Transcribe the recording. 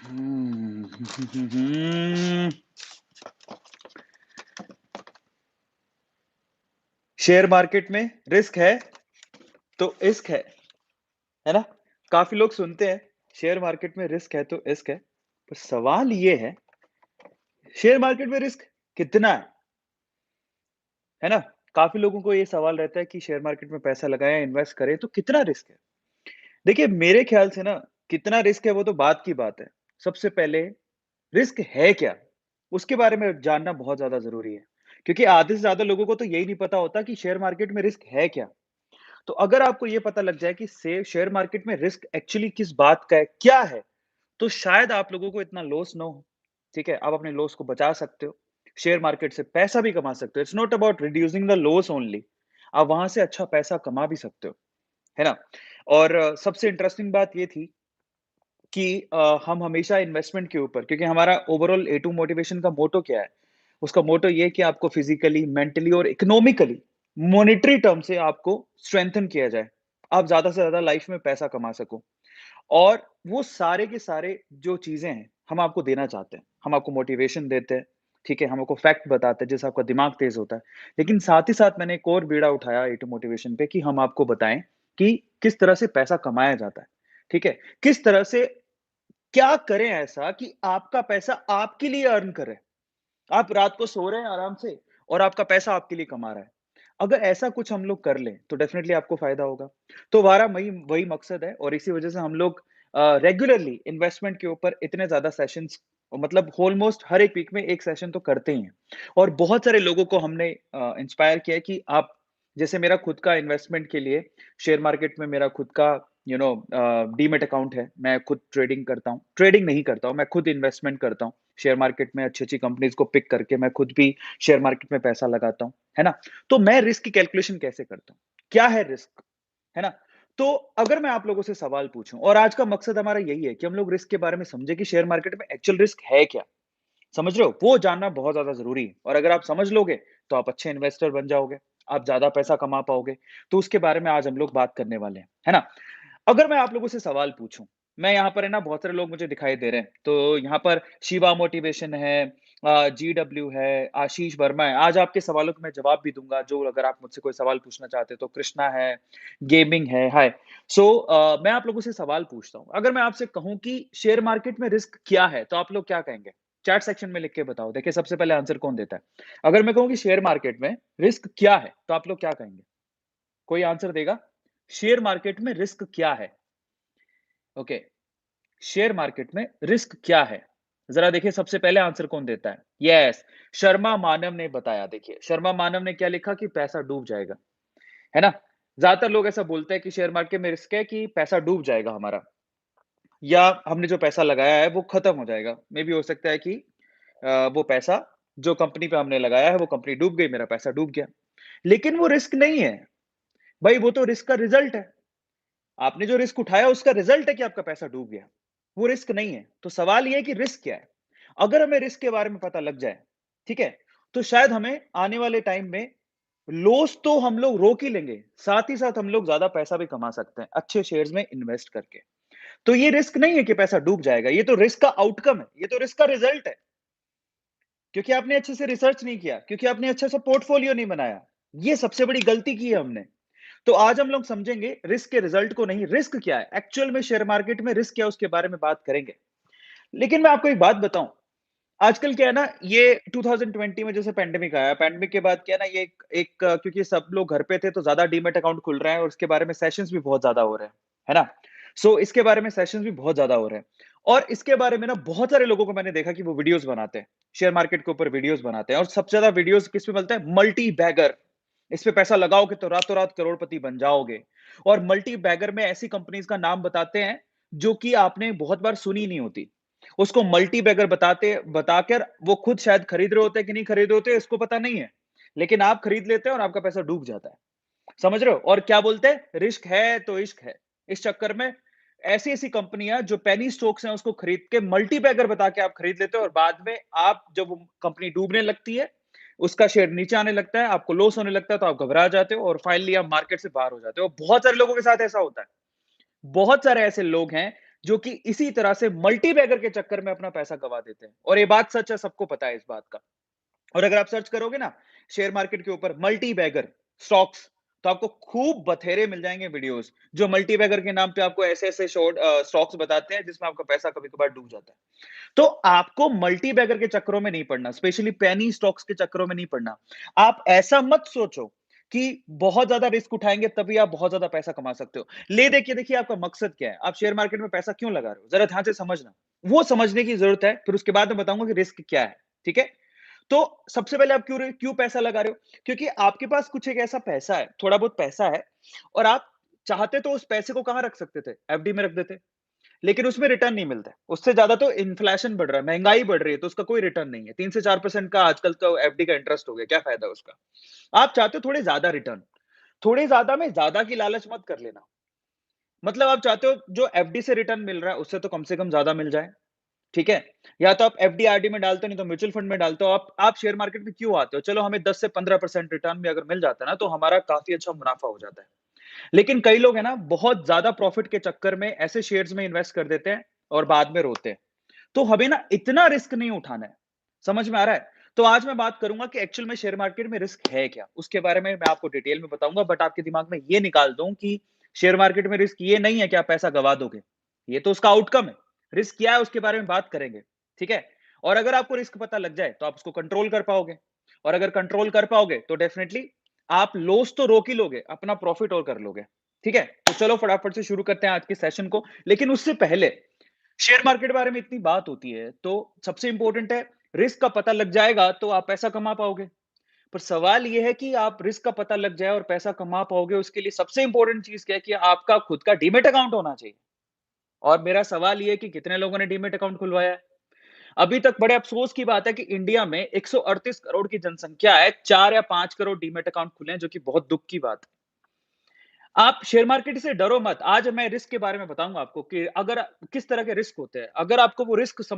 हम्म। Share market में risk है तो इश्क है ना? काफ़ी लोग सुनते हैं, शेयर मार्केट में रिस्क है तो इश्क है। पर सवाल ये शेयर मार्केट में रिस्क कितना है ना? काफ़ी लोगों को ये सवाल रहता है कि शेयर मार्केट में पैसा लगाएँ, इन्वेस्ट करें तो कितना रिस्क है? देखिए, मेरे ख्याल से ना कितना रिस्क है वो तो बाद की बात है। सबसे पहले रिस्क है क्या? उसके बारे में जानना बहुत ज़्यादा ज़रूरी है। क्योंकि आधे से ज़्यादा लोगों को तो यही नहीं पता होता कि शेयर मार्केट में रिस्क है क्या? तो अगर आपको ये पता लग जाए कि से शेयर मार्केट में रिस्क एक्चुअली किस बात का है, क्या है? तो शायद आप लोगों को इतना लॉस ना हो, ठीक है? आप अपने लॉस को बचा सकते हो। शेयर मार्केट से पैसा भी कमा सकते हो। It's not about reducing the loss only. आप वहाँ से अच्छा पैसा कमा भी सकते हो, है ना? और सबसे इंटरेस्टिंग बात ये थी कि हम हमेशा इन्वेस्टमेंट के ऊपर क्योंकि हमारा ओवरऑल ए टू मोटिवेशन का मोटो क्या है? उसका मोटो ये है कि आपको फिज़िकली, मेंटली और इकोनॉमिकली, मॉनेटरी टर्म से आपको स्ट्रेंथन किया जाए। आप ज़्यादा से ज़्यादा लाइफ में पैसा कमा सको। और वो सारे के सारे जो चीज़ें हैं, हम आपको देना चाहते हैं। हम आपको मोटिवेशन देते हैं, ठीक है? हम आपको फैक्ट बताते हैं, जिससे आपका दिमाग तेज़ होता है। लेकिन साथ ही साथ मैंने एक और बीड़ा उठाया ए टू मोटिवेशन पे कि हम आपको बताएँ कि किस तरह से पैसा कमाया जाता है, ठीक है? किस तरह से क्या करें ऐसा कि आपका पैसा आपके लिए अर्न करे? आप रात को सो रहे हैं आराम से और आपका पैसा आपके लिए कमा रहा है। अगर ऐसा कुछ हम लोग कर लें, तो डेफ़िनेटली आपको फ़ायदा होगा। तो हमारा वही वही मकसद है और इसी वज़ह से हम लोग रेगुलरली इन्वेस्टमेंट के ऊपर इतने ज़्यादा सेशंस मतलब ऑलमोस्ट हर एक वीक में 1 सेशन तो करते ही हैं। और बहुत सारे लोगों को हमने इंस्पायर किया है कि आप जैसे मेरा खुद का इन्वेस्टमेंट के लिए शेयर मार्केट में मेरा खुद का डीमैट अकाउंट है। मैं खुद ट्रेडिंग करता हूँ। ट्रेडिंग नहीं करता हूँ, मैं खुद इन्वेस्टमेंट करता हूँ। शेयर मार्केट में अच्छी-अच्छी कंपनीज़ को पिक करके मैं खुद भी शेयर मार्केट में पैसा लगाता हूँ, है ना? तो मैं रिस्क की कैलकुलेशन कैसे करता हूँ? क्या है रिस्क? है ना? तो अगर मैं आप लोगों से सवाल पूछूँ और आज का मकसद हमारा यही है कि हम लोग रिस्क के बारे में समझें कि शेयर मार्केट में एक्चुअल रिस्क है क्या? समझ रहे हो? वो जानना बहुत ज़्यादा ज़रूरी है और अगर आप समझ लोगे, तो आप अच्छे इन्वेस्टर बन जाओगे, आप ज़्यादा पैसा कमा पाओगे। तो उसके बारे में आज हम लोग बात करने वाले हैं, है ना? अगर मैं आप लोगों से सवाल पूछूँ, मैं यहाँ पर है ना बहुत सारे लोग मुझे दिखाई दे रहे हैं, तो यहाँ पर शिवा मोटिवेशन है जीडब्ल्यू है, आशीष वर्मा है। आज आपके सवालों के मैं जवाब भी दूँगा, जो अगर आप मुझसे कोई सवाल पूछना चाहते हो, तो कृष्णा है, गेमिंग है, हाय। सो मैं आप लोगों से सवाल पूछता हूँ, अगर मैं आपसे कहूँ कि शेयर मार्केट में रिस्क क्या है, तो आप लोग क्या कहेंगे? चैट सेक्शन में लिख के बताओ। देखिए सबसे पहले आंसर कौन देता है? अगर मैं कहूँ कि शेयर मार्केट में रिस्क क्या है, तो आप लोग क्या कहेंगे? कोई आंसर देगा? शेयर मार्केट में रिस्क क्या है? ओके, शेयर मार्केट में रिस्क क्या है? ज़रा देखिए सबसे पहले आंसर कौन देता है? यस, शर्मा मानव ने बताया देखिए, शर्मा मानव ने क्या लिखा कि पैसा डूब जाएगा, है ना? ज़्यादातर लोग ऐसा बोलते हैं कि शेयर मार्केट में रिस्क है कि पैसा डूब जाएगा हमारा या हमने जो पैसा लगाया है वो खत्म हो जाएगा। मेबी हो सकता है कि वो पैसा जो कंपनी पे हमने लगाया है वो कंपनी डूब गई, मेरा पैसा डूब गया। लेकिन वो रिस्क नहीं है, भाई वो तो रिस्क का रिज़ल्ट है। आपने जो रिस्क उठाया उसका रिजल्ट है कि आपका पैसा डूब गया। वो रिस्क नहीं है। तो सवाल ये है कि रिस्क क्या है? अगर हमें रिस्क के बारे में पता लग जाए, ठीक है? तो शायद हमें आने वाले टाइम में लॉस तो हम लोग रोक ही लेंगे, साथ ही साथ हम लोग ज़्यादा पैसा भी कमा सकते हैं, अच्छे शेयर्स में इन्वेस्ट करके। तो ये रिस्क नहीं है कि पैसा डूब जाएगा, ये तो रिस्क का आउटकम है, ये तो रिस्क का रिजल्ट है। क्योंकि आपने अच्छे से रिसर्च नहीं किया, क्योंकि आपने अच्छा सा पोर्टफोलियो नहीं बनाया। ये सबसे बड़ी गलती की है हमने। तो आज हम लोग समझेंगे रिस्क के रिजल्ट को नहीं, रिस्क क्या है? एक्चुअल में शेयर मार्केट में रिस्क क्या है उसके बारे में बात करेंगे। लेकिन मैं आपको एक बात बताऊँ, आजकल क्या है ना ये 2020 में जैसे पैंडेमिक आया, पैंडेमिक के बाद क्या है ना ये एक एक क्योंकि सब लोग घर पे थे तो ज़्यादा डीमैट अकाउंट खुल रहे हैं और उसके बारे में सेशंस भी बहुत ज़्यादा हो रहे हैं, है ना? सो इसके बारे में सेशंस भी बहुत ज़्यादा हो रहे हैं और इसके बारे में ना बहुत सारे लोगों को मैंने देखा कि वो वीडियोज़ बनाते हैं, शेयर मार्केट के ऊपर वीडियोज़ बनाते हैं और सबसे ज़्यादा वीडियोज़ किस पे मिलता है? Multibagger. इस पे पैसा लगाओगे तो रातों-रात करोड़पति बन जाओगे और मल्टी बैगर में ऐसी कंपनीज़ का नाम बताते हैं, जो कि आपने बहुत बार सुनी नहीं होती। उसको मल्टी बैगर बताकर वो खुद शायद खरीद रहे होते हैं कि नहीं खरीद रहे होते हैं, इसको पता नहीं है। लेकिन आप खरीद लेते हैं और आपका पैसा डूब जाता है। समझ रहे हो? और क्या बोलते हैं? रिस्क है तो इश्क है। इस चक्कर में ऐसी-ऐसी कंपनियाँ जो पेनी स्टॉक्स हैं उसको खरीद के मल्टी बैगर बता के आप खरीद लेते हो और बाद में आप जब वो कंपनी डूबने लगती है, उसका शेयर नीचे आने लगता है, आपको लॉस होने लगता है तो आप घबरा जाते हो और फाइनली आप मार्केट से बाहर हो जाते हो। बहुत सारे लोगों के साथ ऐसा होता है। बहुत सारे ऐसे लोग हैं जो कि इसी तरह से मल्टी बैगर के चक्कर में अपना पैसा गँवा देते हैं और ये बात सच है, सबको पता है इस बात का। और अगर आप सर्च करोगे ना शेयर मार्केट के ऊपर मल्टी बैगर स्टॉक्स, तो आपको खूब बथेरे मिल जाएँगे वीडियोज़, जो मल्टी बैगर के नाम पे आपको ऐसे-ऐसे स्टॉक्स बताते हैं जिसमें आपका पैसा कभी-कभार डूब जाता है। तो आपको मल्टी बैगर के चक्करों में नहीं पड़ना, स्पेशली पेनी स्टॉक्स के चक्करों में नहीं पड़ना। आप ऐसा मत सोचो कि बहुत ज़्यादा रिस्क उठाएँगे तभी आप बहुत ज़्यादा पैसा कमा सकते हो। ले देखिए देखिए आपका मकसद क्या है? आप शेयर मार्केट में पैसा क्यों लगा रहे हो? ज़रा ध्यान से समझना। वो समझने की ज़रूरत है, फिर उसके बाद मैं बताऊँगा कि रिस्क क्या है, ठीक है? तो सबसे पहले आप क्यों पैसा लगा रहे हो? क्योंकि आपके पास कुछ एक ऐसा पैसा है, थोड़ा बहुत पैसा है और आप चाहते तो उस पैसे को कहाँ रख सकते थे? एफडी में रख देते। लेकिन उसमें रिटर्न नहीं मिलता है। उससे ज़्यादा तो इन्फ्लेशन बढ़ रहा है, महँगाई बढ़ रही है, तो उसका कोई रिटर्न नहीं है। 3 से 4% का आजकल तो एफडी का इंटरेस्ट हो गया, क्या फ़ायदा उसका? आप चाहते हो थोड़े ज़्यादा रिटर्न, थोड़े ज़्यादा में ज़्यादा की लालच मत कर लेना। मतलब आप चाहते हो जो एफडी से रिटर्न मिल रहा है, उससे तो कम से कम ज़्यादा मिल जाए, ठीक है? या तो आप एफडी, आरडी में डालते हो, नहीं तो म्यूचुअल फंड में डालते हो। आप शेयर मार्केट में क्यों आते हो? चलो हमें 10 से 15% रिटर्न भी अगर मिल जाता है ना, तो हमारा काफ़ी अच्छा मुनाफ़ा हो जाता है। लेकिन कई लोग है ना बहुत ज़्यादा प्रॉफ़िट के चक्कर में ऐसे शेयर्स में इन्वेस्ट कर देते हैं और बाद में रोते हैं। तो हमें ना इतना रिस्क नहीं उठाना है। समझ में आ रहा है? तो आज मैं बात करूँगा कि एक्चुअल में शेयर मार्केट में रिस्क है क्या? उसके बारे में मैं आपको डिटेल में बताऊँगा बट आपके दिमाग में ये निकाल दूँ कि शेयर मार्केट में रिस्क ये नहीं है कि आप पैसा गँवा दोगे। ये तो उसका आउटकम है। रिस्क क्या है उसके बारे में बात करेंगे। ठीक है? और अगर आपको रिस्क पता लग जाए तो आप उसको कंट्रोल कर पाओगे। और अगर कंट्रोल कर पाओगे तो डेफिनिटली आप लॉस तो रोक ही लोगे, अपना प्रॉफ़िट और कर लोगे। ठीक है? तो चलो फटाफट से शुरू करते हैं आज के सेशन को। लेकिन उससे पहले शेयर मार्केट के बारे में इतनी बात होती है, तो सबसे इंपॉर्टेंट है रिस्क का पता लग जाएगा तो आप पैसा कमा पाओगे। पर सवाल ये है कि आप रिस्क का पता लग जाए और पैसा कमा पाओगे उसके लिए सबसे इंपॉर्टेंट चीज़ क्या है कि आपका खुद का डीमैट अकाउंट होना चाहिए। और मेरा सवाल ये है कि कितने लोगों ने डीमैट अकाउंट खुलवाया है? अभी तक बड़े अफ़सोस की बात है कि इंडिया में 138 करोड़ की जनसँख्या है, 4 या 5 करोड़ डीमैट अकाउंट खुले हैं जो कि बहुत दुःख की बात है। आप शेयर मार्केट से डरो मत। आज मैं रिस्क के बारे में बताऊँगा आपको कि अगर किस तरह के रिस्क होते हैं। अगर आपको वो रिस्क सम